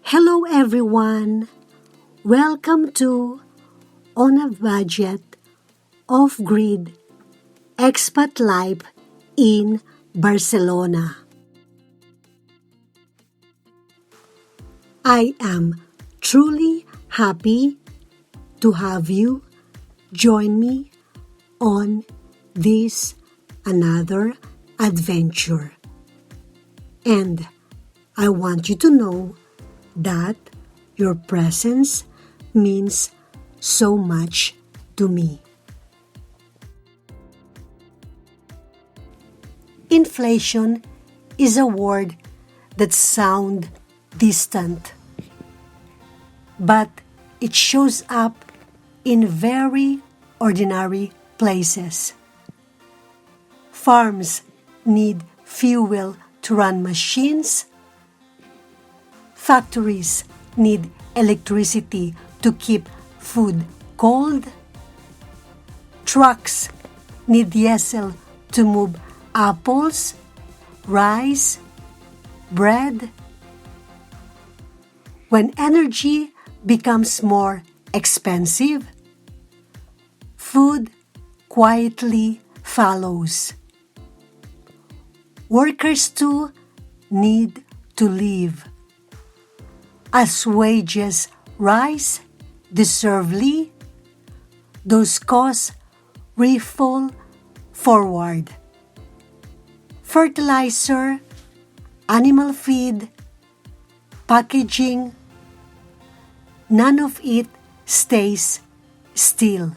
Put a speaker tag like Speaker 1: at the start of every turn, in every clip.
Speaker 1: Hello everyone! Welcome to On a Budget, Off-Grid, Expat Life in Barcelona. I am truly happy to have you join me on this another adventure. And I want you to know that your presence means so much to me. Inflation is a word that sounds distant, but it shows up in very ordinary places. Farms need fuel to run machines. Factories need electricity to keep food cold. Trucks need diesel to move apples, rice, bread. When energy becomes more expensive, food quietly follows. Workers too need to live. As wages rise deservedly, those costs ripple forward. Fertilizer, animal feed, packaging, none of it stays still.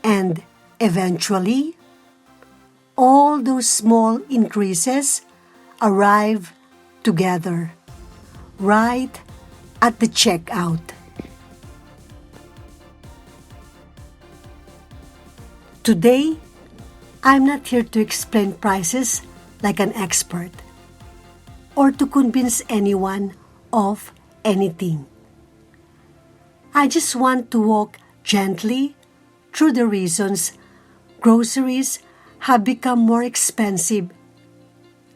Speaker 1: And eventually, all those small increases arrive together, right at the checkout. Today, I'm not here to explain prices like an expert or to convince anyone of anything. I just want to walk gently through the reasons groceries have become more expensive,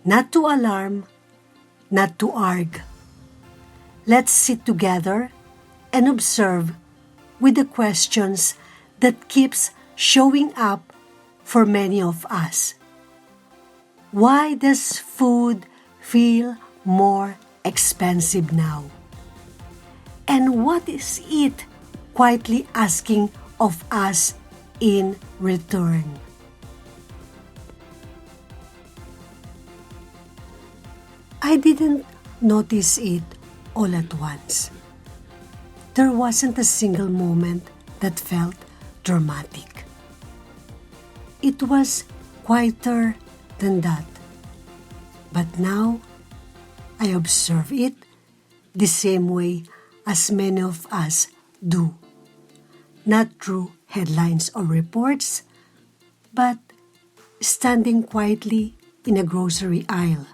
Speaker 1: not to alarm, not to argue. Let's sit together and observe with the questions that keeps showing up for many of us. Why does food feel more expensive now? And what is it quietly asking of us in return? I didn't notice it all at once. There wasn't a single moment that felt dramatic. It was quieter than that. But now, I observe it the same way as many of us do. Not through headlines or reports, but standing quietly in a grocery aisle.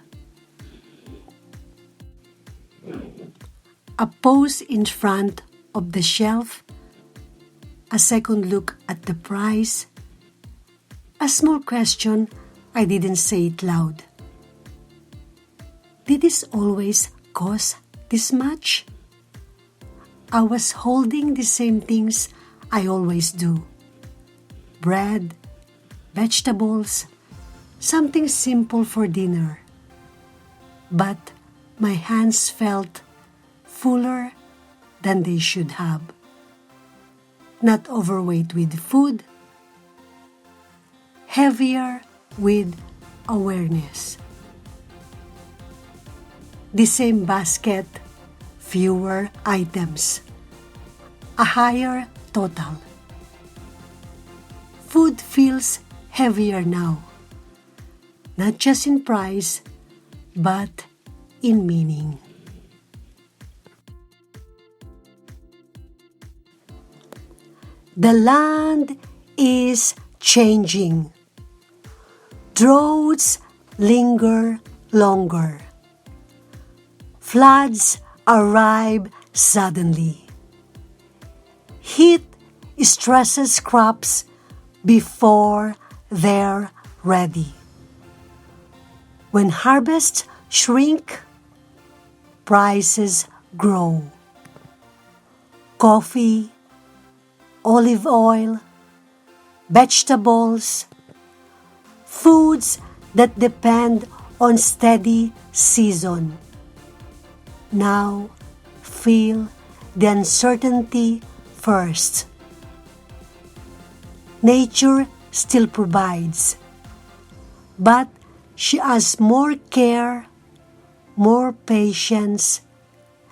Speaker 1: A pause in front of the shelf, a second look at the price, a small question I didn't say it loud. Did this always cost this much? I was holding the same things I always do. Bread, vegetables, something simple for dinner. But my hands felt fuller than they should have. Not overweight with food, heavier with awareness. The same basket, fewer items, a higher total. Food feels heavier now, not just in price, but in meaning. The land is changing. Droughts linger longer. Floods arrive suddenly. Heat stresses crops before they're ready. When harvests shrink, prices grow. Coffee, olive oil, vegetables, foods that depend on steady season. Now, feel the uncertainty first. Nature still provides, but she has more care, more patience,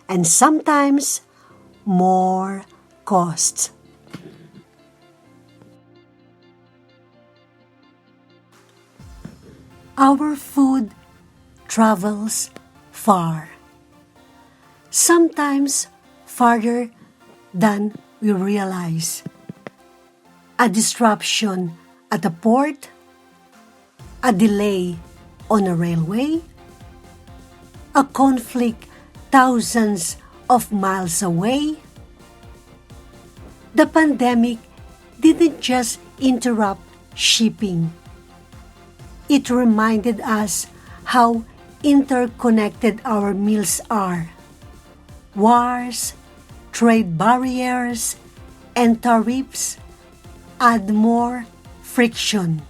Speaker 1: and sometimes more cost. Our food travels far, sometimes farther than we realize. A disruption at a port, a delay on a railway, a conflict thousands of miles away. The pandemic didn't just interrupt shipping. It reminded us how interconnected our meals are. Wars, trade barriers, and tariffs add more friction.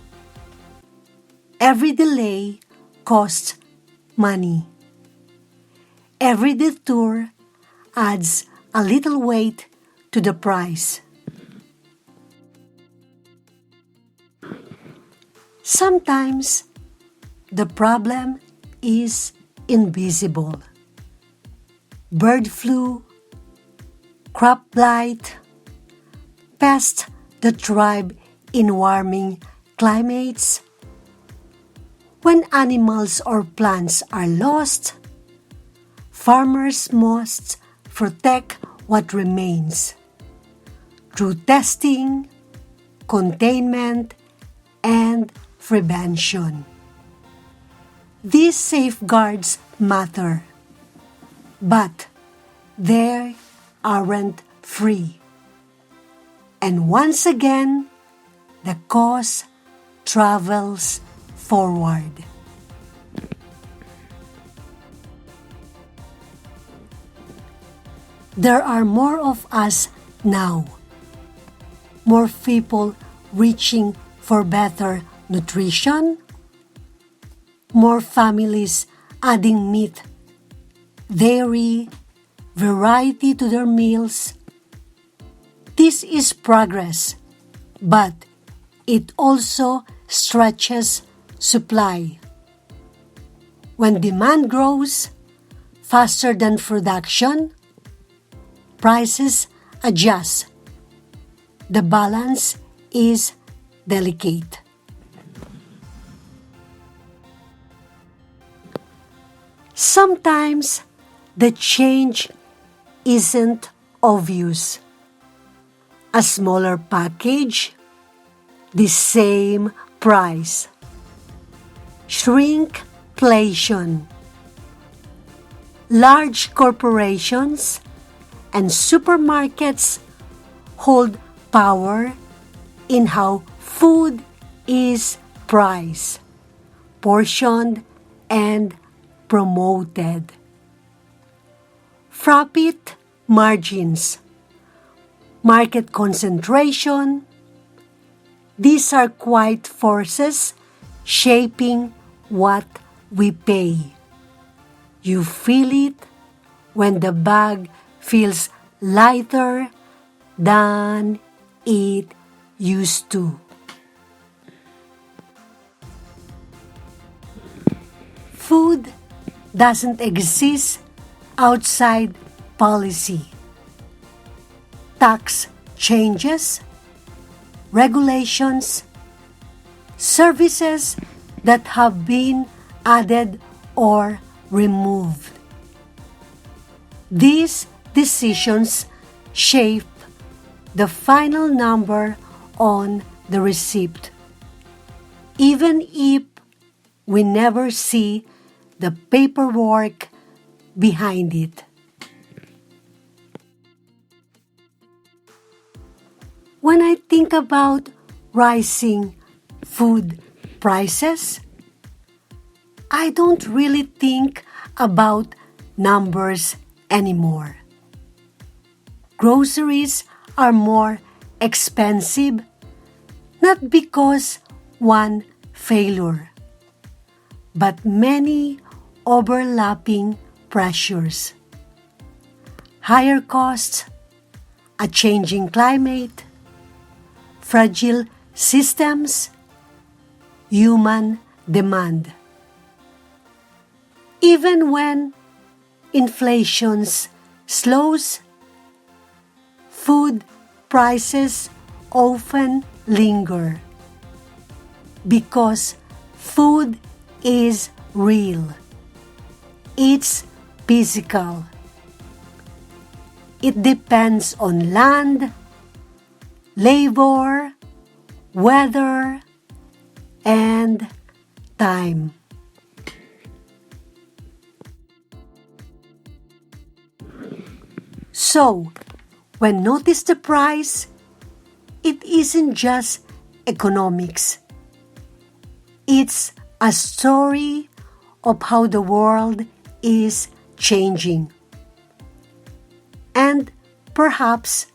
Speaker 1: Every delay costs money. Every detour adds a little weight to the price. Sometimes the problem is invisible. Bird flu, crop blight, pests that thrive in warming climates. When animals or plants are lost, farmers must protect what remains through testing, containment, and prevention. These safeguards matter, but they aren't free. And once again, the cost travels forward. There are more of us now, more people reaching for better nutrition, more families adding meat, dairy, variety to their meals. This is progress, but it also stretches supply. When demand grows faster than production, prices adjust. The balance is delicate. Sometimes the change isn't obvious. A smaller package, the same price. Shrinkflation. Large corporations and supermarkets hold power in how food is priced, portioned, and promoted. Profit margins, market concentration, these are quiet forces shaping what we pay. You feel it when the bag feels lighter than it used to. Food doesn't exist outside policy. Tax changes, regulations, services that have been added or removed. These decisions shape the final number on the receipt, even if we never see the paperwork behind it. When I think about rising food prices, I don't really think about numbers anymore. Groceries are more expensive, not because one failure, but many overlapping pressures. Higher costs, a changing climate, fragile systems, human demand. Even when inflation slows, food prices often linger because food is real. It's physical. It depends on land, labor, weather, and time. So, when notice the price, it isn't just economics. It's a story of how the world is changing. And perhaps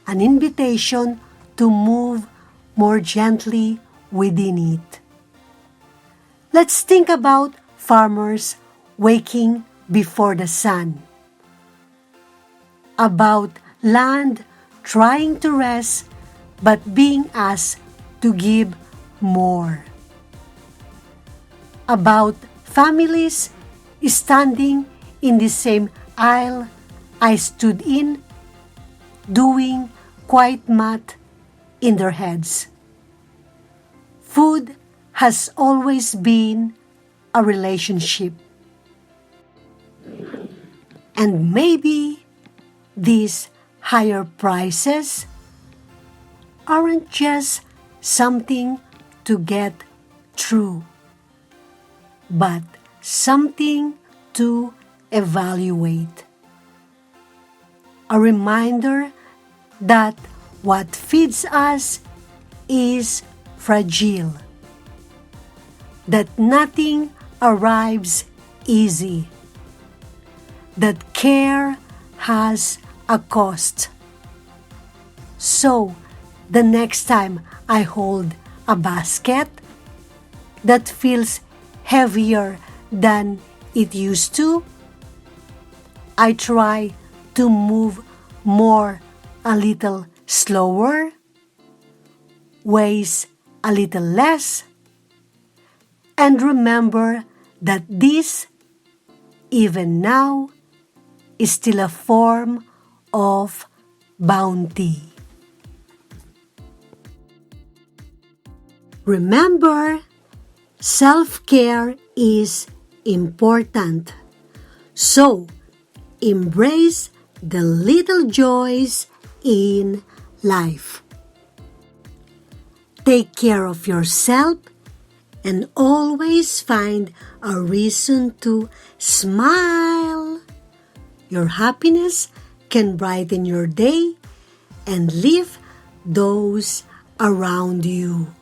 Speaker 1: an invitation to move more gently within it. Let's think about farmers waking before the sun, about land trying to rest but being asked to give more, about families standing in the same aisle I stood in, doing quiet math in their heads. Food has always been a relationship. And maybe these higher prices aren't just something to get through, but something to evaluate. A reminder that what feeds us is fragile, that nothing arrives easy, that care has a cost. So, the next time I hold a basket that feels heavier than it used to, I try to move more, a little slower, weighs a little less, and remember that this, even now, is still a form of bounty. Remember, self-care is important. So, embrace the little joys in life. Take care of yourself and always find a reason to smile. Your happiness can brighten your day and lift those around you.